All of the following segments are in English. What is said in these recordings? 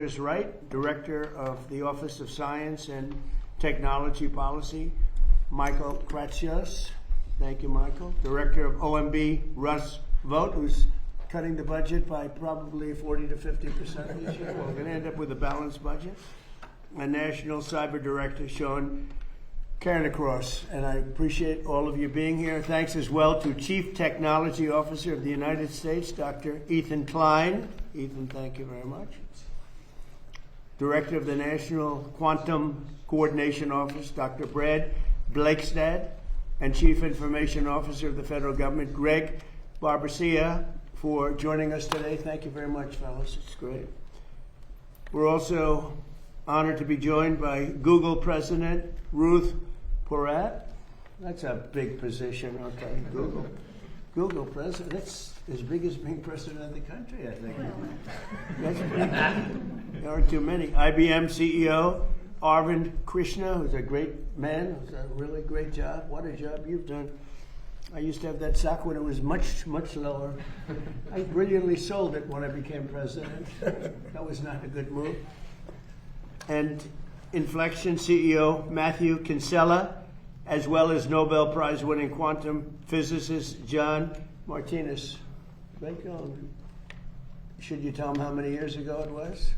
Wright, Director of the Office of Science and Technology Policy. Michael Kratsios, thank you, Michael. Director of OMB, Russ Vogt, who's cutting the budget by probably 40 to 50% this year. We're going to end up with a balanced budget. And National Cyber Director, Sean Cairns, and I appreciate all of you being here. Thanks as well to Chief Technology Officer of the United States, Dr. Ethan Klein. Ethan, thank you very much. Director of the National Quantum Coordination Office, Dr. Brad Blakestad, and Chief Information Officer of the Federal Government, Greg Barbacia, for joining us today. Thank you very much, fellas. It's great. We're also honored to be joined by Google President Ruth Porat. That's a big position, okay, Google President. That's as big as being President of the country, I think. That's big. There aren't too many. IBM CEO Arvind Krishna, who's a great man, who's a really great job. What a job you've done. I used to have that stock when it was much, much lower. I brilliantly sold it when I became president. That was not a good move. And Inflection CEO Matthew Kinsella, as well as Nobel Prize winning quantum physicist John Martinez. Great going. Should you tell him how many years ago it was?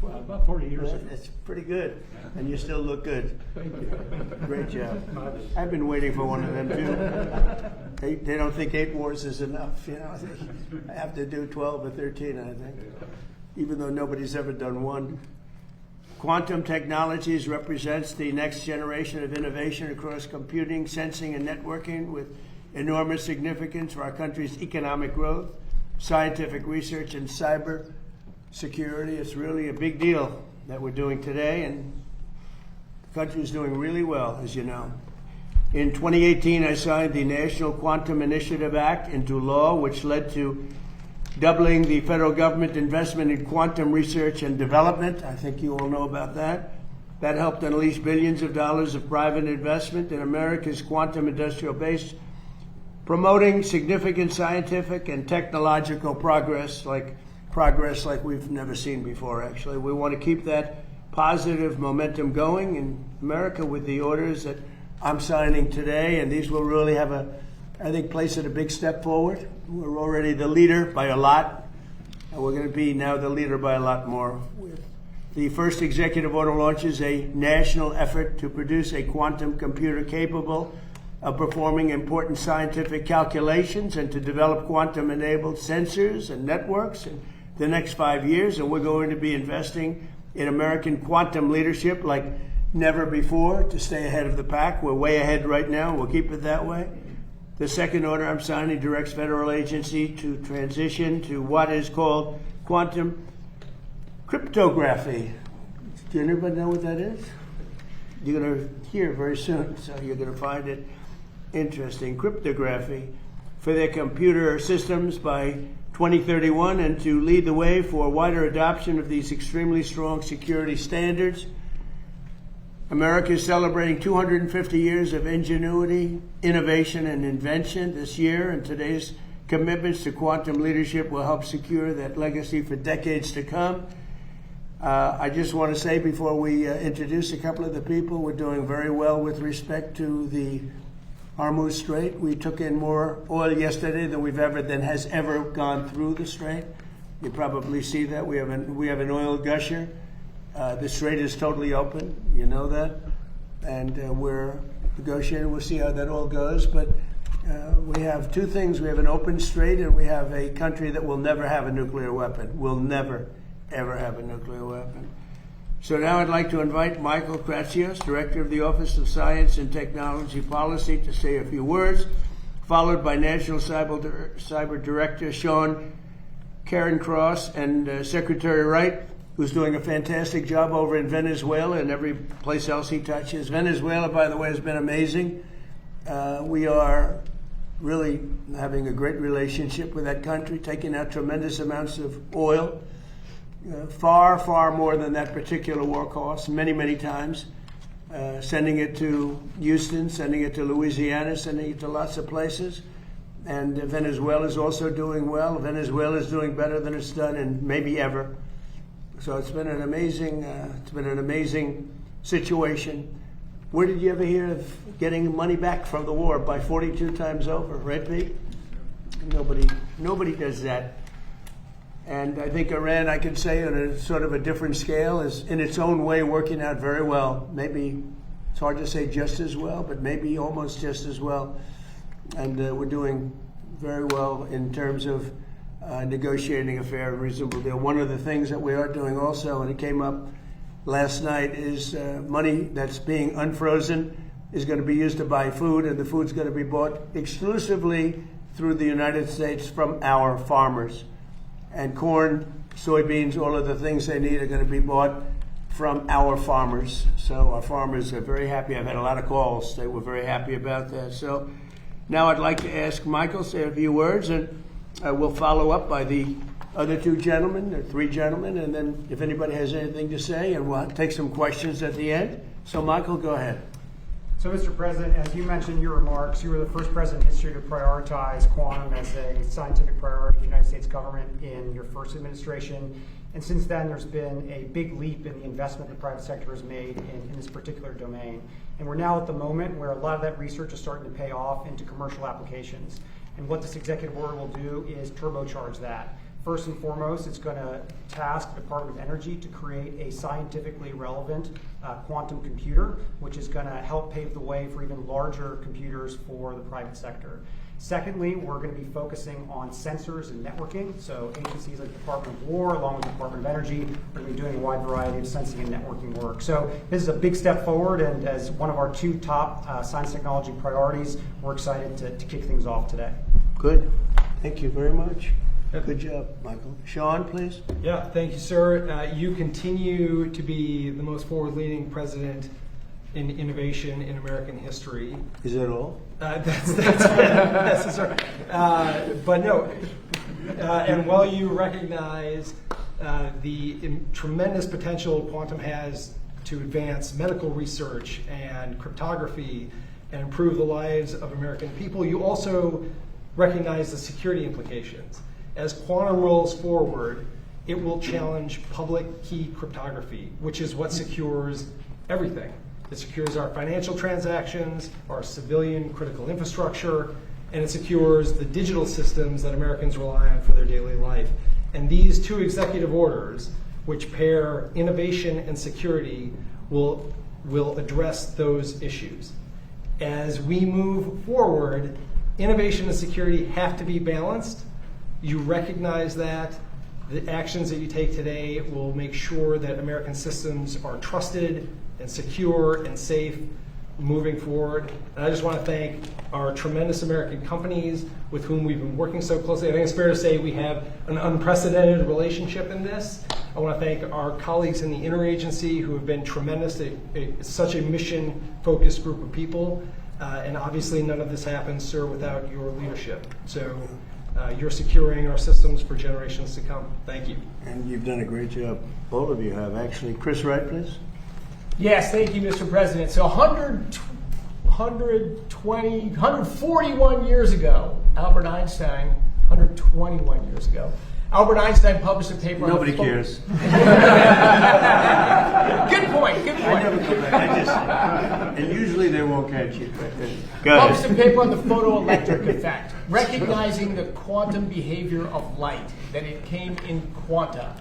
Well, about 40 years ago. That's pretty good. And you still look good. Thank you. Great job. I've been waiting for one of them too. They don't think 8 wars is enough. You know, I have to do 12 or 13, I think, even though nobody's ever done one. Quantum technologies represents the next generation of innovation across computing, sensing, and networking with enormous significance for our country's economic growth, scientific research, and cyber security. It's really a big deal that we're doing today, and the country is doing really well, as you know. In 2018, I signed the National Quantum Initiative Act into law, which led to doubling the federal government investment in quantum research and development. I think you all know about that. That helped unleash billions of dollars of private investment in America's quantum industrial base, promoting significant scientific and technological progress like we've never seen before, actually. We want to keep that positive momentum going in America with the orders that I'm signing today, and these will really have place it a big step forward. We're already the leader by a lot, and we're going to be now the leader by a lot more. The first executive order launches a national effort to produce a quantum computer capable of performing important scientific calculations and to develop quantum-enabled sensors and networks in the next 5 years, and we're going to be investing in American quantum leadership like never before to stay ahead of the pack. We're way ahead right now, and we'll keep it that way. The second order I'm signing directs federal agency to transition to what is called quantum cryptography. Do anybody know what that is? You're going to hear very soon, so you're going to find it interesting. Cryptography for their computer systems by 2031, and to lead the way for wider adoption of these extremely strong security standards. America is celebrating 250 years of ingenuity, innovation, and invention this year, and today's commitments to quantum leadership will help secure that legacy for decades to come. I just want to say before we introduce a couple of the people, we're doing very well with respect to the Hormuz Strait. We took in more oil yesterday than has ever gone through the Strait. You probably see that. We have an oil gusher. The Strait is totally open, you know that, and we're negotiating. We'll see how that all goes, but we have two things. We have an open Strait, and we have a country that will never have a nuclear weapon. Will never, ever have a nuclear weapon. So now I'd like to invite Michael Kratsios, Director of the Office of Science and Technology Policy, to say a few words, followed by National Cyber Director Sean Cairns and Secretary Wright, who's doing a fantastic job over in Venezuela and every place else he touches. Venezuela, by the way, has been amazing. We are really having a great relationship with that country, taking out tremendous amounts of oil, far, far more than that particular war cost, many, many times, sending it to Houston, sending it to Louisiana, sending it to lots of places. And Venezuela is also doing well. Venezuela is doing better than it's done in maybe ever. So it's been an amazing situation. Where did you ever hear of getting money back from the war by 42 times over, right, Pete? Nobody does that. And I think Iran, I could say on a sort of a different scale, is in its own way working out very well. Maybe it's hard to say just as well, but maybe almost just as well. And we're doing very well in terms of negotiating a fair and reasonable deal. One of the things that we are doing also, and it came up last night, is money that's being unfrozen is going to be used to buy food, and the food's going to be bought exclusively through the United States from our farmers. And corn, soybeans, all of the things they need are going to be bought from our farmers. So our farmers are very happy. I've had a lot of calls. They were very happy about that. So now I'd like to ask Michael to say a few words, and we'll follow up by the other two gentlemen, or three gentlemen, and then if anybody has anything to say, and we'll take some questions at the end. So Michael, go ahead. So, Mr. President, as you mentioned in your remarks, you were the first president in history to prioritize quantum as a scientific priority of the United States government in your first administration. And since then, there's been a big leap in the investment the private sector has made in this particular domain. And we're now at the moment where a lot of that research is starting to pay off into commercial applications. And what this executive order will do is turbocharge that. First and foremost, it's going to task the Department of Energy to create a scientifically relevant quantum computer, which is going to help pave the way for even larger computers for the private sector. Secondly, we're going to be focusing on sensors and networking. So agencies like the Department of War, along with the Department of Energy, are going to be doing a wide variety of sensing and networking work. So this is a big step forward, and as one of our two top science technology priorities, we're excited to kick things off today. Good. Thank you very much. Good job, Michael. Sean, please. Yeah, thank you, sir. You continue to be the most forward-leaning president in innovation in American history. Is that all? That's sir. But no, and while you recognize the tremendous potential quantum has to advance medical research and cryptography and improve the lives of American people, you also recognize the security implications. As quantum rolls forward, it will challenge public key cryptography, which is what secures everything. It secures our financial transactions, our civilian critical infrastructure, and it secures the digital systems that Americans rely on for their daily life. And these two executive orders, which pair innovation and security, will address those issues. As we move forward, innovation and security have to be balanced. You recognize that. The actions that you take today will make sure that American systems are trusted and secure and safe moving forward. And I just want to thank our tremendous American companies with whom we've been working so closely. I think it's fair to say we have an unprecedented relationship in this. I want to thank our colleagues in the interagency who have been tremendous. It's such a mission-focused group of people. And obviously none of this happens, sir, without your leadership. So you're securing our systems for generations to come. Thank you. And you've done a great job. All of you have, actually. Chris Wright, please. Yes, thank you, Mr. President. So 141 years ago, Albert Einstein, 121 years ago, Albert Einstein published a paper on Nobody cares. Good point, good point. I never come back. And usually they won't catch you. Published a paper on the photoelectric effect, recognizing the quantum behavior of light, that it came in quanta.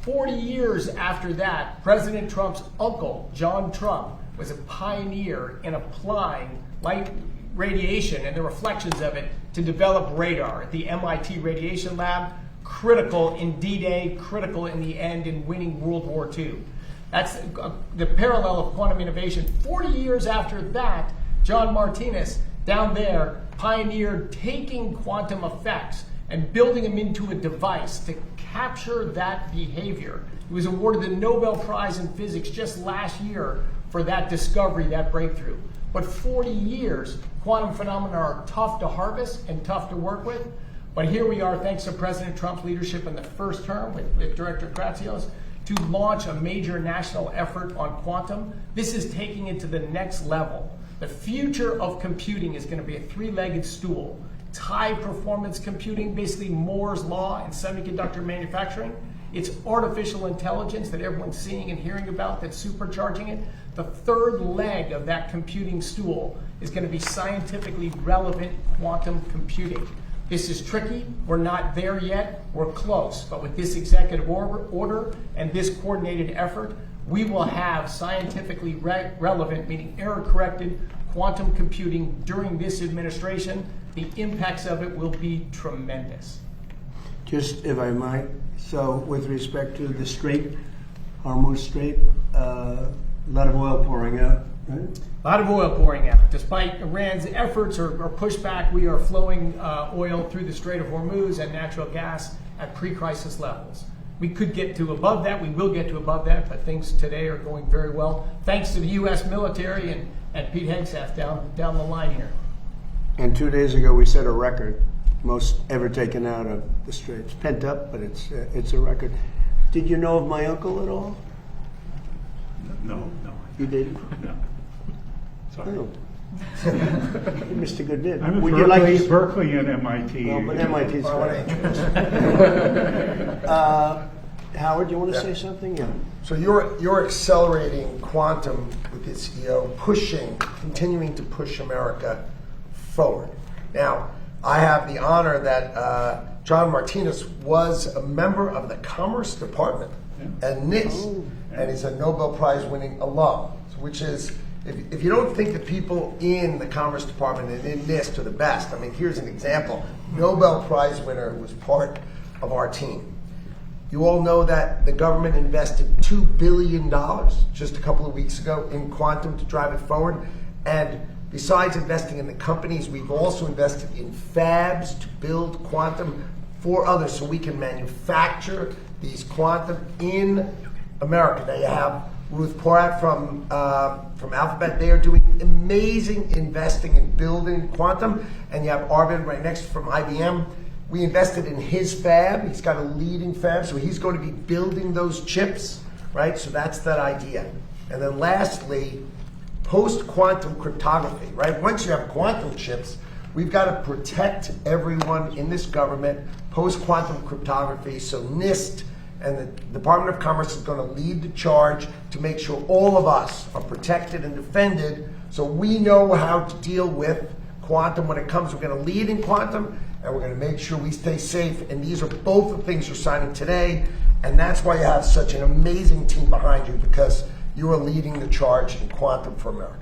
40 years after that, President Trump's uncle, John Trump, was a pioneer in applying light radiation and the reflections of it to develop radar at the MIT Radiation Lab, critical in D-Day, critical in the end in winning World War II. That's the parallel of quantum innovation. 40 years after that, John Martinez, down there, pioneered taking quantum effects and building them into a device to capture that behavior. He was awarded the Nobel Prize in Physics just last year for that discovery, that breakthrough. But 40 years, quantum phenomena are tough to harvest and tough to work with. But here we are, thanks to President Trump's leadership in the first term with Director Kratsios, to launch a major national effort on quantum. This is taking it to the next level. The future of computing is going to be a three-legged stool. It's high-performance computing, basically Moore's law in semiconductor manufacturing. It's artificial intelligence that everyone's seeing and hearing about that's supercharging it. The third leg of that computing stool is going to be scientifically relevant quantum computing. This is tricky. We're not there yet. We're close. But with this executive order and this coordinated effort, we will have scientifically relevant, meaning error-corrected, quantum computing during this administration. The impacts of it will be tremendous. Just if I might, so with respect to the Strait, Hormuz Strait, a lot of oil pouring out, right? A lot of oil pouring out. Despite Iran's efforts or pushback, we are flowing oil through the Strait of Hormuz and natural gas at pre-crisis levels. We could get to above that. We will get to above that, but things today are going very well, thanks to the U.S. military and Pete Hegseth down the line here. And 2 days ago, we set a record, most ever taken out of the Straits. Pent up, but it's a record. Did you know of my uncle at all? No. You didn't? No. Sorry. Oh. You missed a good bit. I'm at Would Berkeley, you like to? Berkeley and MIT. Well, but MIT's Howard, you want to say something? Yeah. So you're accelerating quantum with the CEO, continuing to push America forward. Now, I have the honor that John Martinez was a member of the Commerce Department at NIST, and he's a Nobel Prize winning alum, which is, if you don't think the people in the Commerce Department and in NIST are the best, I mean, here's an example. Nobel Prize winner who was part of our team. You all know that the government invested $2 billion just a couple of weeks ago in quantum to drive it forward. And besides investing in the companies, we've also invested in fabs to build quantum for others so we can manufacture these quantum in America. Now you have Ruth Porat from Alphabet. They are doing amazing investing in building quantum. And you have Arvind right next from IBM. We invested in his fab. He's got a leading fab, so he's going to be building those chips, right? So that's that idea. And then lastly, post-quantum cryptography, right? Once you have quantum chips, we've got to protect everyone in this government post-quantum cryptography. So NIST and the Department of Commerce is going to lead the charge to make sure all of us are protected and defended so we know how to deal with quantum when it comes. We're going to lead in quantum, and we're going to make sure we stay safe. And these are both the things you're signing today. And that's why you have such an amazing team behind you, because you are leading the charge in quantum for America.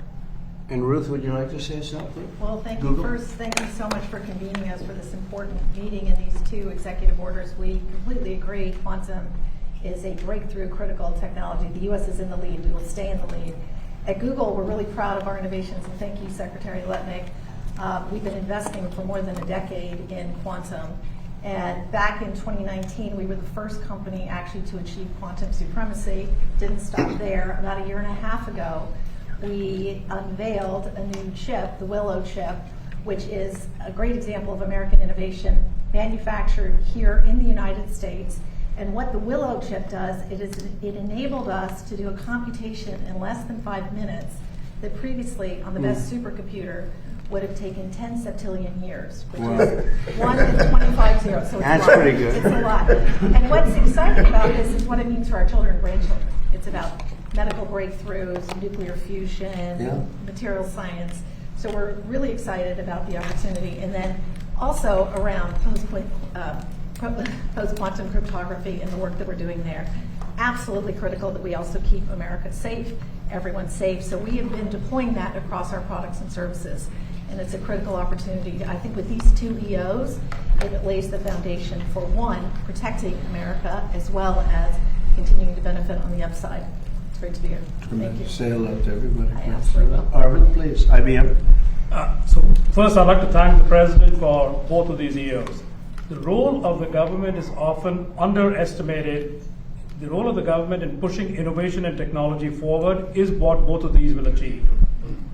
And Ruth, would you like to say something? Well, thank Google? you. First, thank you so much for convening us for this important meeting and these two executive orders. We completely agree quantum is a breakthrough critical technology. The U.S. is in the lead. We will stay in the lead. At Google, we're really proud of our innovations, and thank you, Secretary Letnick. We've been investing for more than a decade in quantum. And back in 2019, we were the first company actually to achieve quantum supremacy. Didn't stop there. About a year and a half ago, we unveiled a new chip, the Willow chip, which is a great example of American innovation manufactured here in the United States. And what the Willow chip does, it enabled us to do a computation in less than 5 minutes that previously on the best supercomputer would have taken 10 septillion years, which is 1 in 25 zeros. So That's pretty good. It's a lot. And what's exciting about this is what it means for our children and grandchildren. It's about medical breakthroughs, nuclear fusion, material science. So we're really excited about the opportunity. And then also around post-quantum cryptography and the work that we're doing there. Absolutely critical that we also keep America safe, everyone safe. So we have been deploying that across our products and services. And it's a critical opportunity. I think with these two EOs, it lays the foundation for one, protecting America, as well as continuing to benefit on the upside. It's great to be here. Thank you. Say hello to everybody. I absolutely will. Arvind, please. IBM. So first, I'd like to thank the President for both of these EOs. The role of the government is often underestimated. The role of the government in pushing innovation and technology forward is what both of these will achieve.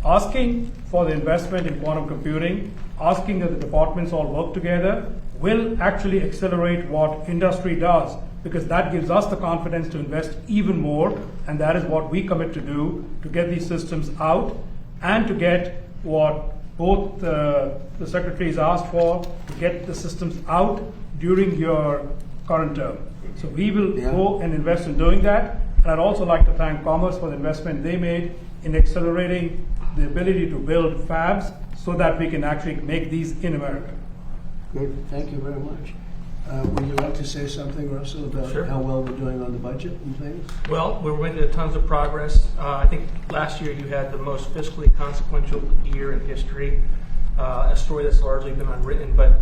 Asking for the investment in quantum computing, asking that the departments all work together, will actually accelerate what industry does, because that gives us the confidence to invest even more, and that is what we commit to do, to get these systems out and to get what both the secretaries asked for, to get the systems out during your current term. So we will Yeah. go and invest in doing that. And I'd also like to thank Commerce for the investment they made in accelerating the ability to build fabs so that we can actually make these in America. Good, thank you very much. Would you like to say something, Russell, about Sure. how well we're doing on the budget and things? Well, we're making tons of progress. I think last year you had the most fiscally consequential year in history, a story that's largely been unwritten. But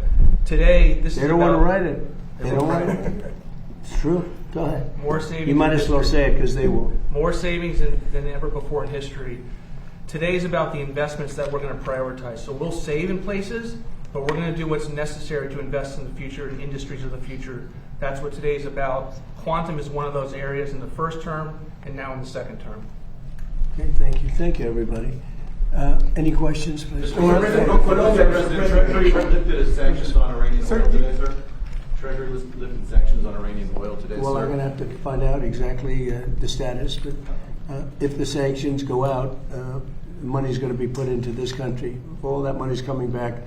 today, this They is don't want to about write it. They don't want it. It's true. Go ahead. more savings. You might in as well history. say it because they will. More savings than ever before in history. Today's about the investments that we're going to prioritize. So we'll save in places, but we're going to do what's necessary to invest in the future, in industries of the future. That's what today's about. Quantum is one of those areas in the first term and now in the second term. Okay, thank you. Thank you, everybody. Any questions, please? Treasury lifted sanctions on Iranian oil today, sir? Treasury lifted sanctions on Iranian oil today, Well, sir? I'm going to have to find out exactly the status, but if the sanctions go out, money's going to be put into this country. All that money's coming back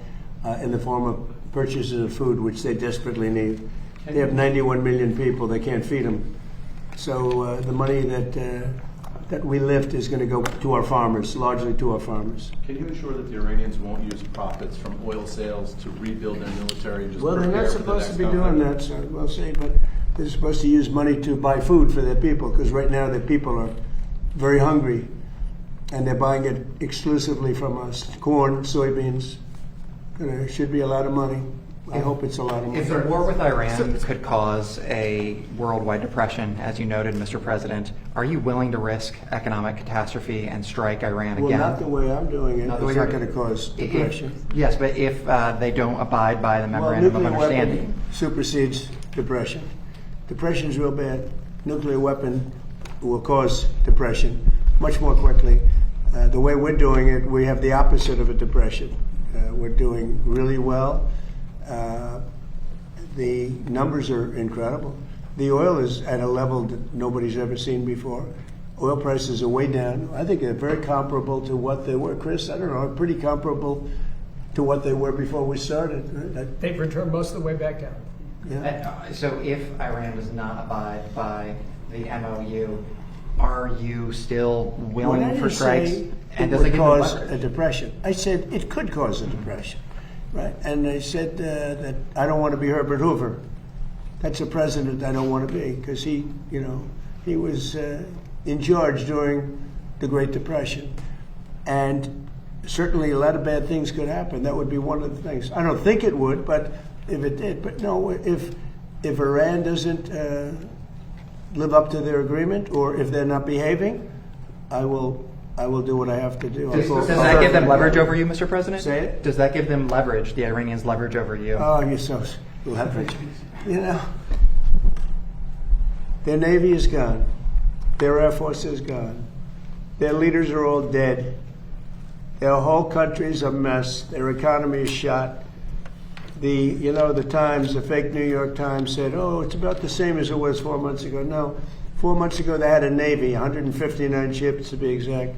in the form of purchases of food, which they desperately need. They have 91 million people. They can't feed them. So the money that we lift is going to go to our farmers, largely to our farmers. Can you ensure that the Iranians won't use profits from oil sales to rebuild their military and just Well, they're prepare not for the supposed to next be conflict? doing that, sir. We'll see, but they're supposed to use money to buy food for their people, because right now their people are very hungry, and they're buying it exclusively from us. Corn, soybeans. Should be a lot of money. I hope it's a lot of money. If the war with Iran could cause a worldwide depression, as you noted, Mr. President, are you willing to risk economic catastrophe and strike Iran Well, again? not the way I'm doing it. Not the It's way not you're- going to cause If- depression. Yes, but if they don't abide by the Well, memorandum of nuclear understanding. weapon supersedes depression. Depression's real bad. Nuclear weapon will cause depression much more quickly. The way we're doing it, we have the opposite of a depression. We're doing really well. The numbers are incredible. The oil is at a level that nobody's ever seen before. Oil prices are way down. I think they're very comparable to what they were. Chris, I don't know, pretty comparable to what they were before we started. They've returned most of the way back down. Yeah. So if Iran does not abide by the MOU, are you still Well, I willing didn't for strikes? say And it does it would give them cause leverage? a depression. I said it could cause a depression, right? And I said that I don't want to be Herbert Hoover. That's a president I don't want to be, because he was in charge during the Great Depression, and certainly a lot of bad things could happen. That would be one of the things. I don't think it would, but if it did, but no, if Iran doesn't live up to their agreement, or if they're not behaving, I will do what I have to do. Does that give them leverage over you, Mr. President? Say it? Does that give them leverage, the Iranians leverage over you? Oh, you're so leverage. Their Navy is gone. Their Air Force is gone. Their leaders are all dead. Their whole country's a mess. Their economy is shot. The Times, the fake New York Times said, oh, it's about the same as it was 4 months ago. No, 4 months ago they had a Navy, 159 ships to be exact.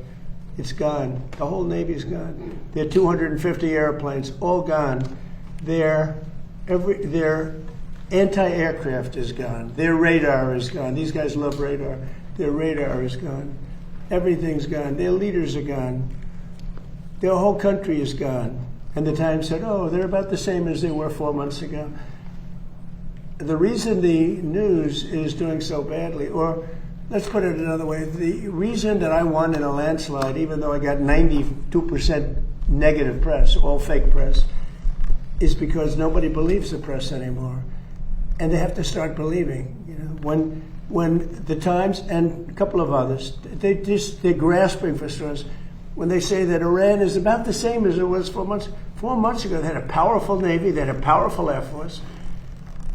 It's gone. The whole Navy's gone. Their 250 airplanes, all gone. Their anti-aircraft is gone. Their radar is gone. These guys love radar. Their radar is gone. Everything's gone. Their leaders are gone. Their whole country is gone. And the Times said, oh, they're about the same as they were 4 months ago. The reason the news is doing so badly, or let's put it another way, the reason that I won in a landslide, even though I got 92% negative press, all fake press, is because nobody believes the press anymore. And they have to start believing. When the Times and a couple of others, they're grasping for stories. When they say that Iran is about the same as it was 4 months. 4 months ago, they had a powerful Navy, they had a powerful Air Force.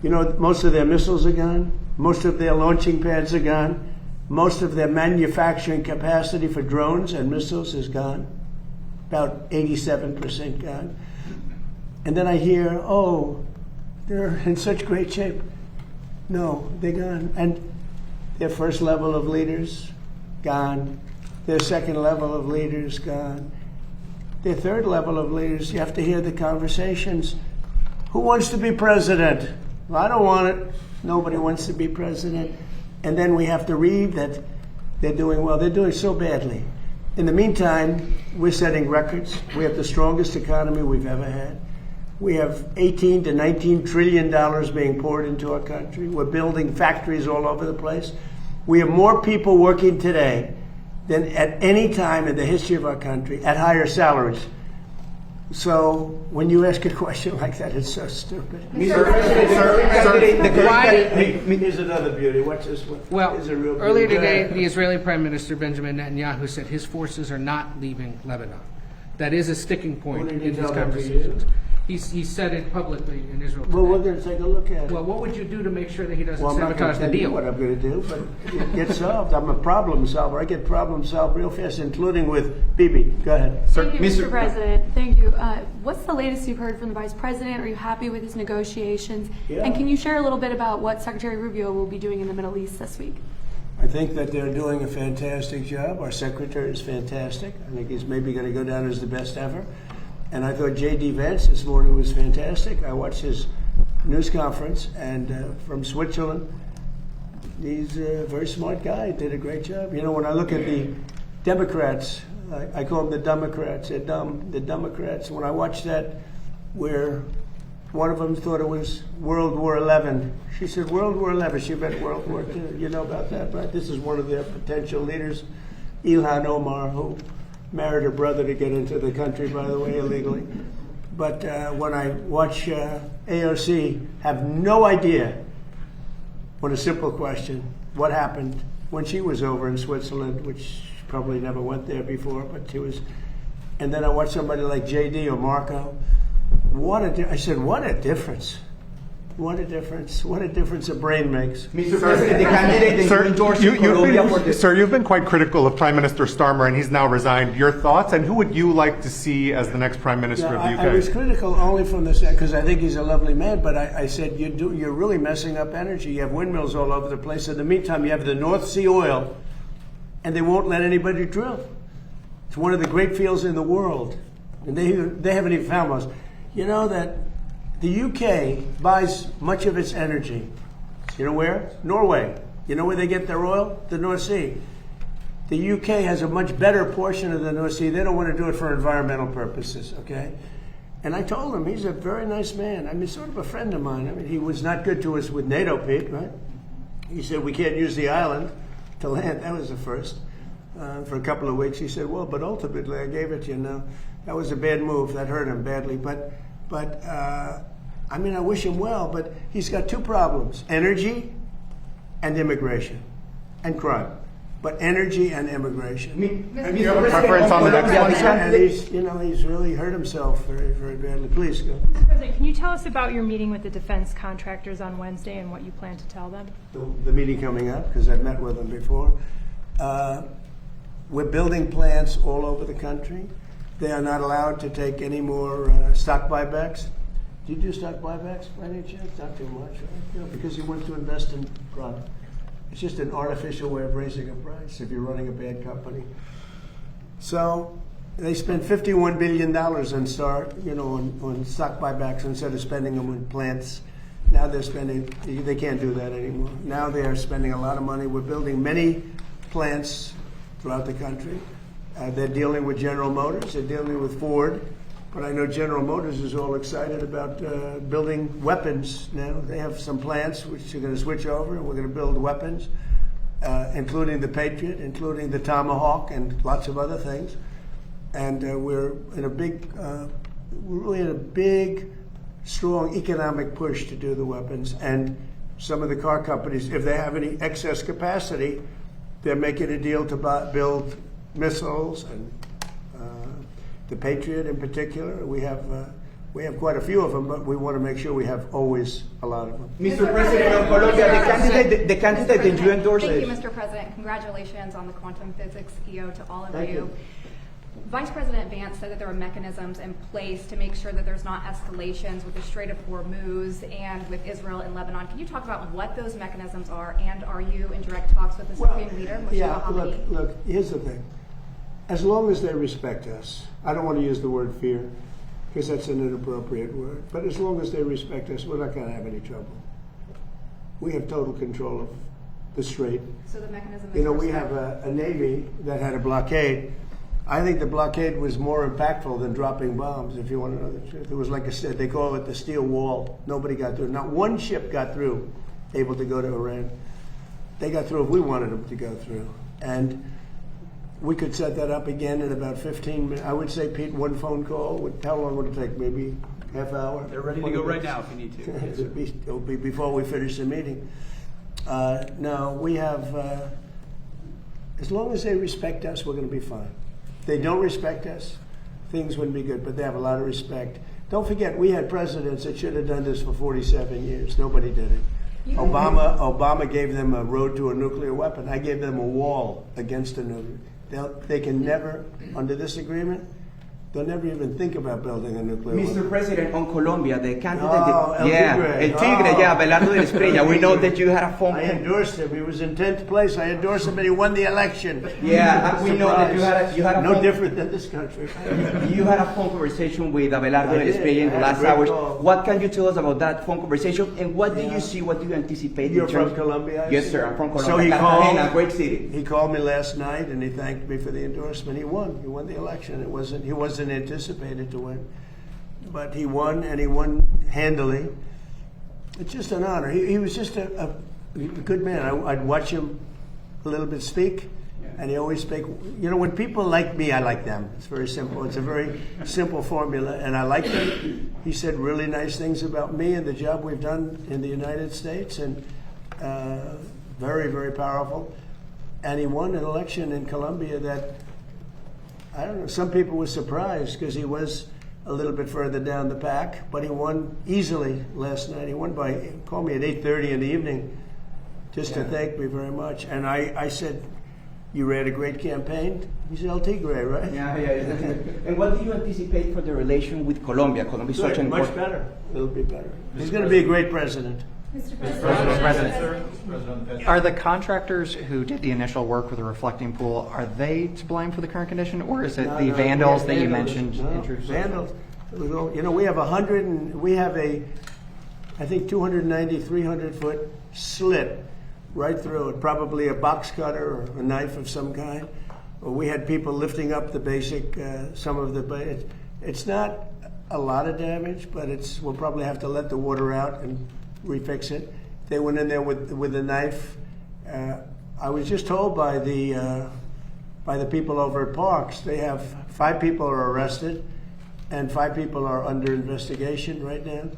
Most of their missiles are gone. Most of their launching pads are gone. Most of their manufacturing capacity for drones and missiles is gone. About 87% gone. And then I hear, oh, they're in such great shape. No, they're gone. And their first level of leaders, gone. Their second level of leaders, gone. Their third level of leaders, you have to hear the conversations. Who wants to be president? Well, I don't want it. Nobody wants to be president. And then we have to read that they're doing well. They're doing so badly. In the meantime, we're setting records. We have the strongest economy we've ever had. We have 18 to 19 trillion dollars being poured into our country. We're building factories all over the place. We have more people working today than at any time in the history of our country at higher salaries. So when you ask a question like that, it's so stupid. Here's another beauty. Watch this one. Well, Here's a real beauty. earlier today, the Israeli Prime Minister Benjamin Netanyahu said his forces are not leaving Lebanon. That is a sticking point in his conversations. He said it publicly in Israel today. Well, we're going to take a look at it. Well, what would you do to make sure that he doesn't Well, I'm not going sabotage to the tell you deal? what I'm going to do, but it gets solved. I'm a problem solver. I get problem solved real fast, including with Bibi. Go ahead. Thank you, Mr. President. Thank you. What's the latest you've heard from the Vice President? Are you happy with his negotiations? Yeah. And can you share a little bit about what Secretary Rubio will be doing in the Middle East this week? I think that they're doing a fantastic job. Our secretary is fantastic. I think he's maybe going to go down as the best ever. And I thought J.D. Vance this morning was fantastic. I watched his news conference, and from Switzerland, he's a very smart guy. Did a great job. You know, when I look at the Democrats, I call them the Democrats. They're dumb. The Democrats. When I watched that, where one of them thought it was World War XI. She said World War XI. She meant World War II. You know about that, right? This is one of their potential leaders, Ilhan Omar, who married her brother to get into the country, by the way, illegally. But when I watch AOC have no idea, on a simple question, what happened when she was over in Switzerland, which she probably never went there before, but she was. And then I watch somebody like JD or Marco. I said, what a difference. What a difference. What a difference a brain makes. Mr. President, the candidate that you endorsed in Colombia for this. Sir, you've been quite critical of Prime Minister Starmer, and he's now resigned. Your thoughts, and who would you like to see as the next Prime Minister of the UK? I was critical only from the side, because I think he's a lovely man, but I said, you're really messing up energy. You have windmills all over the place. In the meantime, you have the North Sea oil, and they won't let anybody drill. It's one of the great fields in the world, and they haven't even found most. You know that the UK buys much of its energy. You know where? Norway. You know where they get their oil? The North Sea. The UK has a much better portion of the North Sea. They don't want to do it for environmental purposes, okay? And I told him, he's a very nice man. I mean, sort of a friend of mine. I mean, he was not good to us with NATO, Pete, right? He said, we can't use the island to land. That was the first. For a couple of weeks, he said, well, but ultimately I gave it to you now. That was a bad move. That hurt him badly. But I mean, I wish him well, but he's got two problems: energy and immigration and crime. But energy and immigration. Do you have a preference on the next one, sir? And he's really hurt himself very, very badly. Please go. Mr. President, can you tell us about your meeting with the defense contractors on Wednesday and what you plan to tell them? The meeting coming up, because I've met with them before. We're building plants all over the country. They are not allowed to take any more stock buybacks. Do you do stock buybacks by any chance? Not too much, right? No, because you want to invest in product. It's just an artificial way of raising a price if you're running a bad company. So they spent $51 billion on stock buybacks instead of spending them on plants. Now they can't do that anymore. Now they are spending a lot of money. We're building many plants throughout the country. They're dealing with General Motors. They're dealing with Ford. But I know General Motors is all excited about building weapons now. They have some plants which they're going to switch over, and we're going to build weapons, including the Patriot, including the Tomahawk, and lots of other things. And we're really in a big, strong economic push to do the weapons. And some of the car companies, if they have any excess capacity, they're making a deal to build missiles and the Patriot in particular. We have quite a few of them, but we want to make sure we have always a lot of them. Mr. President, of Colombia, the candidate that you endorsed. Thank you, Mr. President. Congratulations on the quantum physics EO to all of you. Vice President Vance said that there were mechanisms in place to make sure that there's not escalations with the Strait of Hormuz and with Israel and Lebanon. Can you talk about what those mechanisms are, and are you in direct talks with the Supreme Leader, Moshe look, here's the thing. As long as they respect us, I don't want to use the word fear, because that's an inappropriate word, but as long as they respect us, we're not going to have any trouble. We have total control of the strait. So the mechanism is You know, we have a Navy that had a blockade. I think the blockade was more impactful than dropping bombs, if you want to know the truth. It was like they call it the steel wall. Nobody got through. Not one ship got through, able to go to Iran. They got through if we wanted them to go through. And we could set that up again in about 15 minutes. I would say, Pete, one phone call, how long would it take? Maybe half hour? They're ready to go right now if you need to. It'll be before we finish the meeting. No, we have, as long as they respect us, we're going to be fine. If they don't respect us, things wouldn't be good, but they have a lot of respect. Don't forget, we had presidents that should have done this for 47 years. Nobody did it. Obama gave them a road to a nuclear weapon. I gave them a wall against a nuclear. They can never, under this agreement, they'll never even think about building a nuclear weapon. Mr. President, on Colombia, the candidate... El Tigre. Yeah, Abelardo de la Espriella. We know that you had a phone call. I endorsed him. He was in 10th place. I endorsed him, and he won the election. Yeah, we know that you had a no different than this country. You had a phone conversation with Abelardo de la Espriella in the last hours. What can you tell us about that phone conversation, and what do you see, what do you anticipate? You're from Colombia? Yes, sir, I'm from Colombia. So he Cartagena, great city. He called me last night, and he thanked me for the endorsement. He won. He won the election. He wasn't anticipated to win, but he won, and he won handily. It's just an honor. He was just a good man. I'd watch him a little bit speak, and he always speak. You know, when people like me, I like them. It's very simple. It's a very simple formula, and I like him. He said really nice things about me and the job we've done in the United States, and very, very powerful. And he won an election in Colombia that, I don't know, some people were surprised because he was a little bit further down the pack, but he won easily last night. He won by, called me at 8:30 in the evening just to thank me very much. And I said, you ran a great campaign. He said, El Tigre, right? Yeah. And what do you anticipate for the relation with Colombia? Colombia is such an much better. It'll be better. He's going to be a great president. Mr. President. Are the contractors who did the initial work with the reflecting pool, are they to blame for the current condition, or is it the vandals that you mentioned? Vandals. You know, we have I think 290, 300-foot slit right through it, probably a box cutter or a knife of some kind. We had people lifting up the basic, some of the, it's not a lot of damage, but we'll probably have to let the water out and refix it. They went in there with a knife. I was just told by the people over at Parks, they have 5 people are arrested and 5 people are under investigation right now.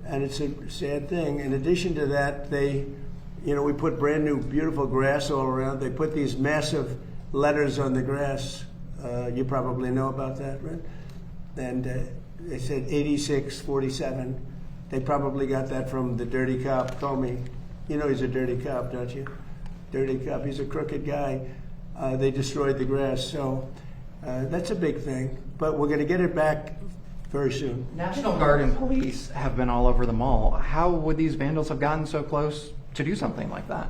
And it's a sad thing. In addition to that, we put brand new, beautiful grass all around. They put these massive letters on the grass. You probably know about that, right? And they said 8647. They probably got that from the dirty cop, Comey. You know he's a dirty cop, don't you? Dirty cop. He's a crooked guy. They destroyed the grass. So that's a big thing. But we're going to get it back very soon. National Guard and police have been all over the mall. How would these vandals have gotten so close to do something like that?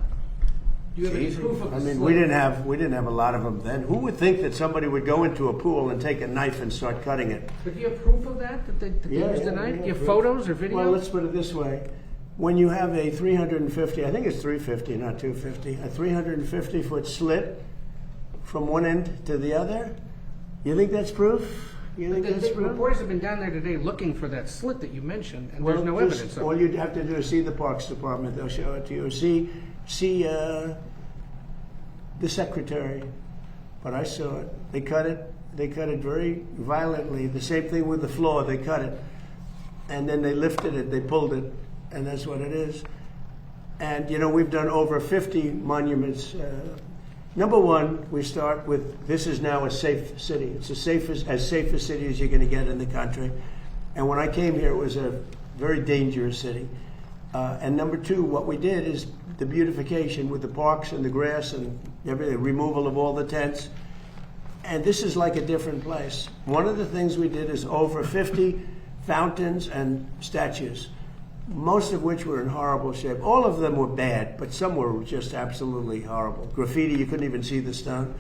Do you have any proof of this? I mean, we didn't have a lot of them then. Who would think that somebody would go into a pool and take a knife and start cutting it? But do you have proof of that? That they used a knife? Do you have photos or videos? Well, let's put it this way. When you have a 350, I think it's 350, not 250, a 350-foot slit from one end to the other, you think that's proof? You think that's proof? Reporters have been down there today looking for that slit that you mentioned, and there's no evidence of it. All you'd have to do is see the Parks Department. They'll show it to you. See the secretary. But I saw it. They cut it very violently. The same thing with the floor. They cut it. And then they lifted it. They pulled it. And that's what it is. And, we've done over 50 monuments. Number one, we start with, this is now a safe city. It's as safe a city as you're going to get in the country. And when I came here, it was a very dangerous city. And number two, what we did is the beautification with the parks and the grass and everything, removal of all the tents. And this is like a different place. One of the things we did is over 50 fountains and statues, most of which were in horrible shape. All of them were bad, but some were just absolutely horrible. Graffiti, you couldn't even see the stone.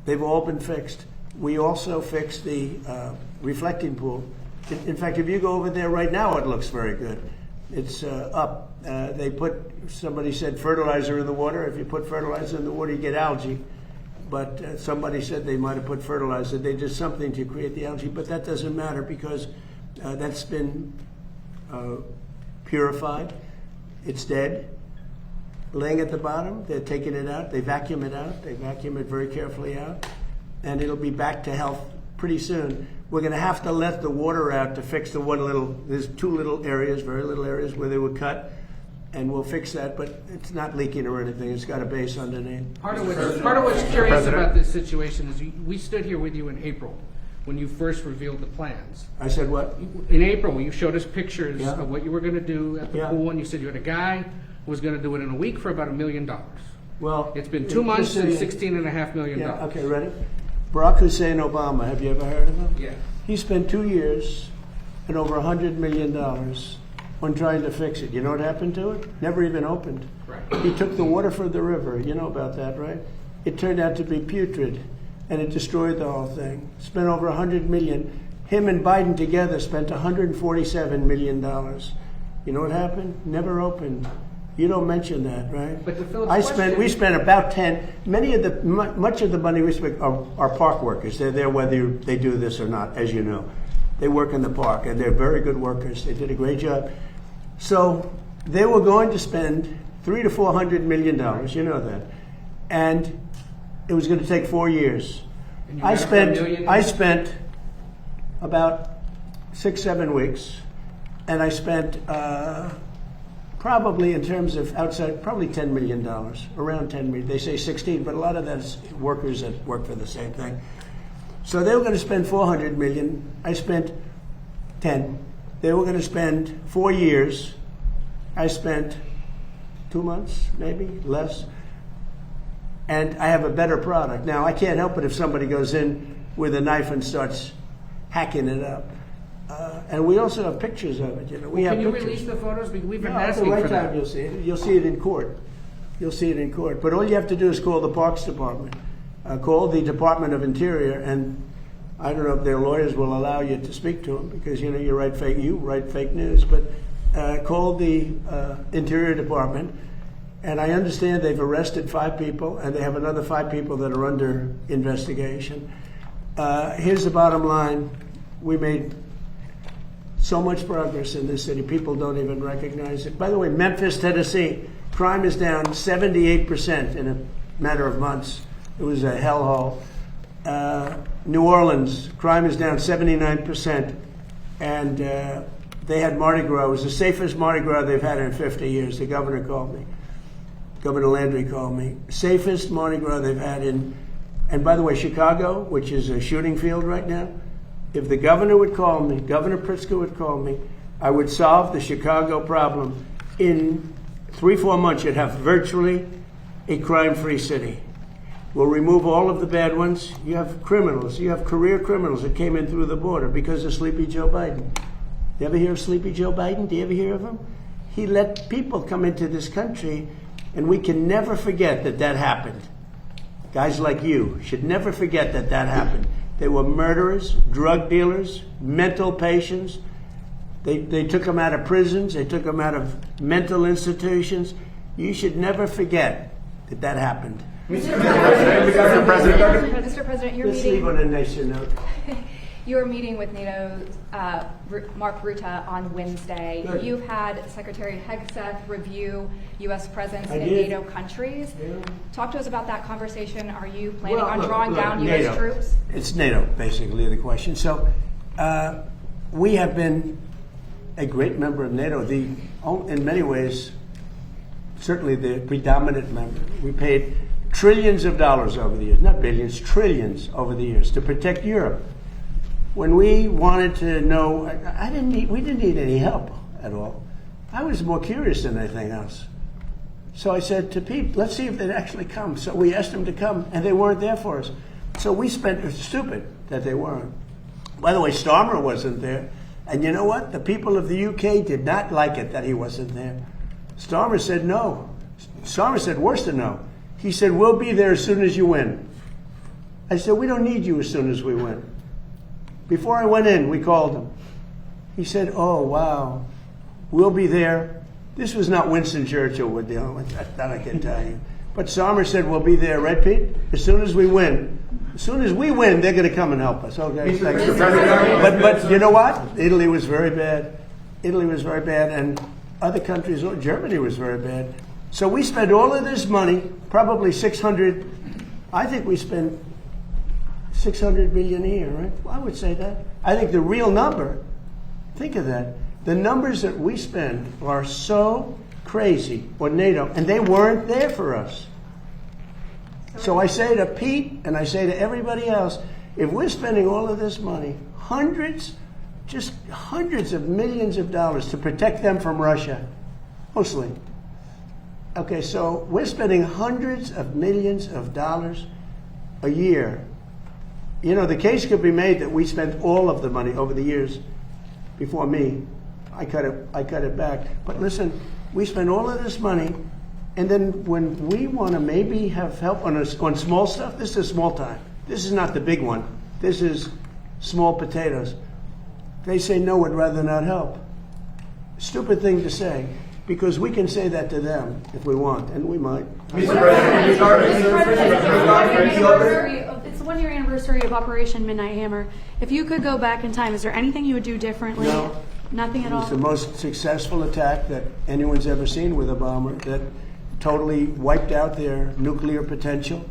They've all been fixed. We also fixed the reflecting pool. In fact, if you go over there right now, it looks very good. It's up. Somebody said fertilizer in the water. If you put fertilizer in the water, you get algae. But somebody said they might have put fertilizer. They did something to create the algae, but that doesn't matter because that's been purified. It's dead. Laying at the bottom, they're taking it out. They vacuum it out. They vacuum it very carefully out. And it'll be back to health pretty soon. We're going to have to let the water out to fix there's 2 little areas, very little areas where they were cut. And we'll fix that, but it's not leaking or anything. It's got a base underneath. Part of what's curious about this situation is we stood here with you in April when you first revealed the plans. I said what? In April, you showed us pictures of what you were going to do at the pool, and you said you had a guy who was going to do it in a week for about $1 million. Well, it's been 2 months and $16.5 million. Yeah, okay, ready? Barack Hussein Obama, have you ever heard of him? Yeah. He spent 2 years and over $100 million on trying to fix it. You know what happened to it? Never even opened. Right. He took the water from the river. You know about that, right? It turned out to be putrid, and it destroyed the whole thing. Spent over $100 million. Him and Biden together spent $147 million. You know what happened? Never opened. You don't mention that, right? But we spent about 10. Much of the money we spent are park workers. They're there whether they do this or not, as you know. They work in the park, and they're very good workers. They did a great job. So they were going to spend $300 to $400 million. You know that, and it was going to take 4 years. I spent about 6-7 weeks, and I spent probably in terms of outside, probably $10 million, around 10 million. They say 16, but a lot of that is workers that work for the same thing. So they were going to spend $400 million. I spent 10. They were going to spend 4 years. I spent 2 months, maybe less. And I have a better product. Now, I can't help it if somebody goes in with a knife and starts hacking it up. And we also have pictures of it. You know, we have Can you pictures. release the photos? We've been At the asking right for time, that. you'll see it. You'll see it in court. You'll see it in court. But all you have to do is call the Parks Department. Call the Department of Interior, and I don't know if their lawyers will allow you to speak to them because you know you write fake news. But call the Interior Department, and I understand they've arrested 5 people, and they have another 5 people that are under investigation. Here's the bottom line: we made so much progress in this city, people don't even recognize it. By the way, Memphis, Tennessee, crime is down 78% in a matter of months. It was a hellhole. New Orleans, crime is down 79%. And they had Mardi Gras. It was the safest Mardi Gras they've had in 50 years. The governor called me. Governor Landry called me. Safest Mardi Gras they've had in, and by the way, Chicago, which is a shooting field right now, if the governor would call me, Governor Pritzker would call me, I would solve the Chicago problem. In 3-4 months, you'd have virtually a crime-free city. We'll remove all of the bad ones. You have criminals. You have career criminals that came in through the border because of Sleepy Joe Biden. You ever hear of Sleepy Joe Biden? Do you ever hear of him? He let people come into this country, and we can never forget that that happened. Guys like you should never forget that that happened. They were murderers, drug dealers, mental patients. They took them out of prisons. They took them out of mental institutions. You should never forget that that happened. Mr. President, you're Let's meeting. leave on a nicer note. You're meeting with NATO's Mark Rutte on Wednesday. Good. You've had Secretary Hegseth review U.S. presence I in did. NATO countries. Yeah. Talk to us about that conversation. Are you planning Well, on look, drawing down NATO. U.S. troops? It's NATO, basically, the question. So we have been a great member of NATO, in many ways, certainly the predominant member. We paid trillions of dollars over the years, not billions, trillions over the years to protect Europe. When we wanted to know, we didn't need any help at all. I was more curious than anything else. So I said to Pete, let's see if they'd actually come. So we asked them to come, and they weren't there for us. So we spent, it's stupid that they weren't. By the way, Starmer wasn't there. And you know what? The people of the UK did not like it that he wasn't there. Starmer said no. Starmer said worse than no. He said, we'll be there as soon as you win. I said, we don't need you as soon as we win. Before I went in, we called him. He said, oh, wow. We'll be there. This was not Winston Churchill we're dealing with, that I can tell you. But Starmer said we'll be there, right, Pete? As soon as we win. As soon as we win, they're going to come and help us. Okay. But you know what? Italy was very bad. Italy was very bad, and other countries, Germany was very bad. So we spent all of this money, probably 600. I think we spent 600 million a year, right? I would say that. I think the real number. Think of that. The numbers that we spend are so crazy, or NATO, and they weren't there for us. So I say to Pete, and I say to everybody else, if we're spending all of this money, hundreds of millions of dollars to protect them from Russia, mostly. Okay, so we're spending hundreds of millions of dollars a year. You know, the case could be made that we spent all of the money over the years before me. I cut it back. But listen, we spend all of this money, and then when we want to maybe have help on small stuff, this is small time. This is not the big one. This is small potatoes. They say no, would rather not help. Stupid thing to say, because we can say that to them if we want, and we might. Mr. President, it's the 1-year anniversary of Operation Midnight Hammer. If you could go back in time, is there anything you would do differently? No. Nothing at all? It's the most successful attack that anyone's ever seen with a bomber that totally wiped out their nuclear potential.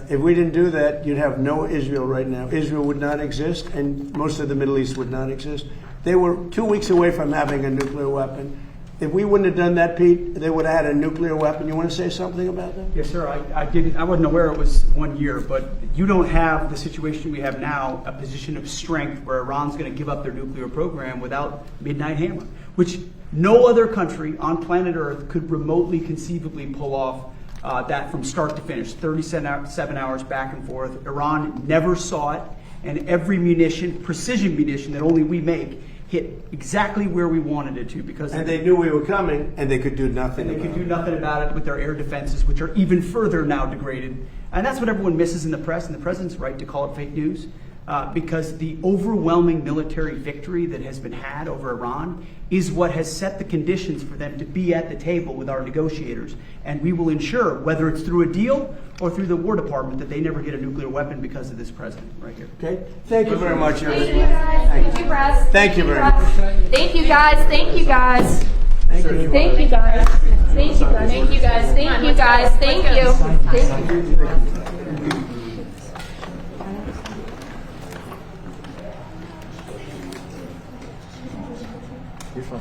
If we didn't do that, you'd have no Israel right now. Israel would not exist, and most of the Middle East would not exist. They were 2 weeks away from having a nuclear weapon. If we wouldn't have done that, Pete, they would have had a nuclear weapon. You want to say something about that? Yes, sir. I wasn't aware it was 1 year, but you don't have the situation we have now, a position of strength where Iran's going to give up their nuclear program without Midnight Hammer, which no other country on planet Earth could remotely conceivably pull off that from start to finish, 37 hours back and forth. Iran never saw it, and every munition, precision munition that only we make, hit exactly where we wanted it to, because and they knew we were coming, and they could do nothing. And they could do nothing about it with their air defenses, which are even further now degraded. And that's what everyone misses in the press, and the president's right to call it fake news, because the overwhelming military victory that has been had over Iran is what has set the conditions for them to be at the table with our negotiators. And we will ensure, whether it's through a deal or through the War Department, that they never get a nuclear weapon because of this president right here. Okay. Thank you very much, everyone. Thank you, guys. Thank you, Press. Thank you very much. Thank you, guys. Thank you, guys. Thank you. Thank you, guys. Thank you, guys. Thank you, guys. Thank you, guys. Thank you. Thank you. You're fine.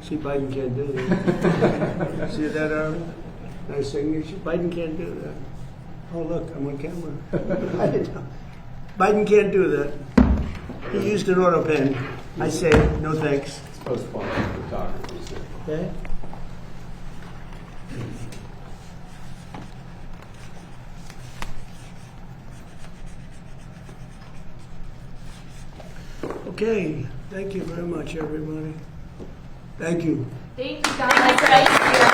See, Biden can't do that. See that, Aaron? Nice signature. Biden can't do that. Oh, look, I'm on camera. I didn't know. Biden can't do that. He used an auto pen. I say, no thanks. It's post-quantum cryptography. Okay? Okay, thank you very much, everybody. Thank you. Thank you, guys.